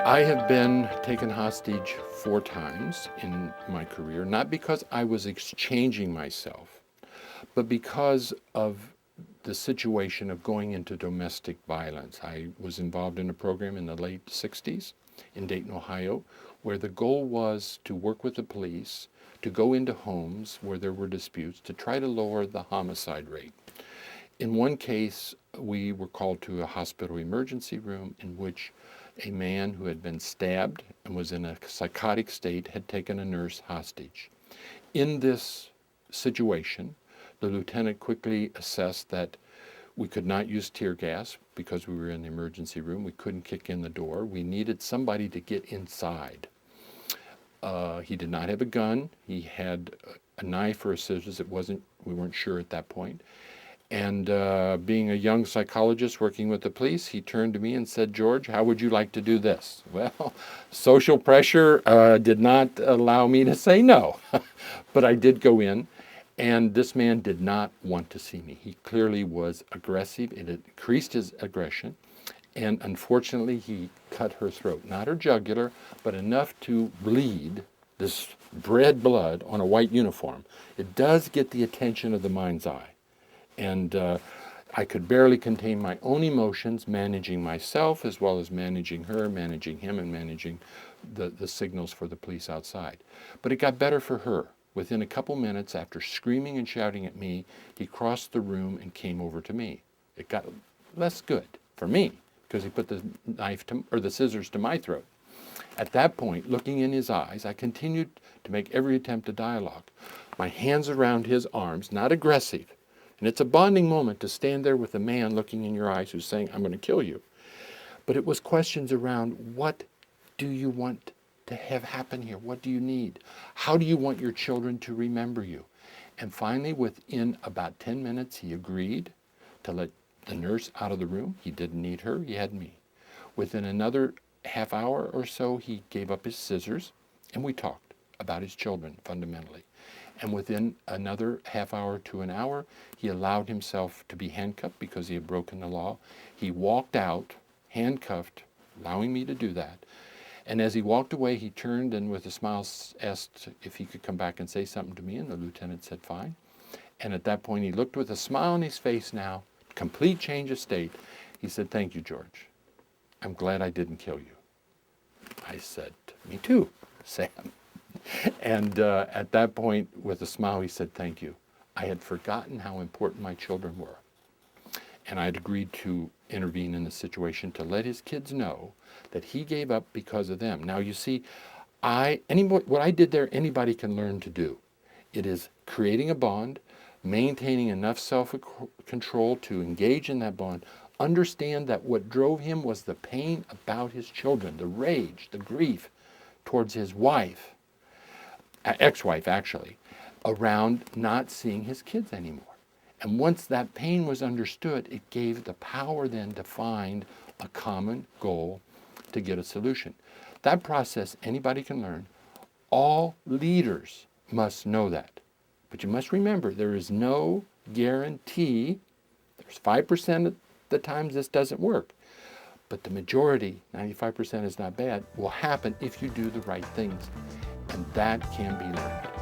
I have been taken hostage 4 times in my career, not because I was exchanging myself, but because of the situation of going into domestic violence. I was involved in a program in the late 60s in Dayton, Ohio, where the goal was to work with the police, to go into homes where there were disputes, to try to lower the homicide rate. In one case, we were called to a hospital emergency room in which a man who had been stabbed and was in a psychotic state had taken a nurse hostage. In this situation, the lieutenant quickly assessed that we could not use tear gas because we were in the emergency room. We couldn't kick in the door. We needed somebody to get inside. He did not have a gun. He had a knife or a scissors. We weren't sure at that point. And being a young psychologist working with the police, he turned to me and said, "George, how would you like to do this?" Well, social pressure did not allow me to say no, but I did go in, and this man did not want to see me. He clearly was aggressive. It increased his aggression, and unfortunately, he cut her throat, not her jugular, but enough to bleed this red blood on a white uniform. It does get the attention of the mind's eye. And I could barely contain my own emotions, managing myself as well as managing her, managing him, and managing the signals for the police outside. But it got better for her. Within a couple minutes, after screaming and shouting at me, he crossed the room and came over to me. It got less good for me because he put the the scissors to my throat. At that point, looking in his eyes, I continued to make every attempt to dialogue. My hands around his arms, not aggressive. And it's a bonding moment to stand there with a man looking in your eyes who's saying, "I'm going to kill you." But it was questions around, what do you want to have happen here? What do you need? How do you want your children to remember you? And finally, within about 10 minutes, he agreed to let the nurse out of the room. He didn't need her, he had me. Within another half hour or so, he gave up his scissors, and we talked about his children fundamentally. And within another half hour to an hour, he allowed himself to be handcuffed because he had broken the law. He walked out, handcuffed, allowing me to do that. And as he walked away, he turned and with a smile asked if he could come back and say something to me, and the lieutenant said, "Fine." And at that point, he looked with a smile on his face now, complete change of state. He said, "Thank you, George. I'm glad I didn't kill you." I said, "Me too, Sam." And at that point, with a smile, he said, "Thank you. I had forgotten how important my children were." And I had agreed to intervene in the situation to let his kids know that he gave up because of them. Now, you see, what I did there, anybody can learn to do. It is creating a bond, maintaining enough self-control to engage in that bond, understand that what drove him was the pain about his children, the rage, the grief towards his wife, ex-wife actually, around not seeing his kids anymore. And once that pain was understood, it gave the power then to find a common goal to get a solution. That process anybody can learn. All leaders must know that. But you must remember, there is no guarantee. There's 5% of the times this doesn't work. But the majority, 95% is not bad, will happen if you do the right things. And that can be learned.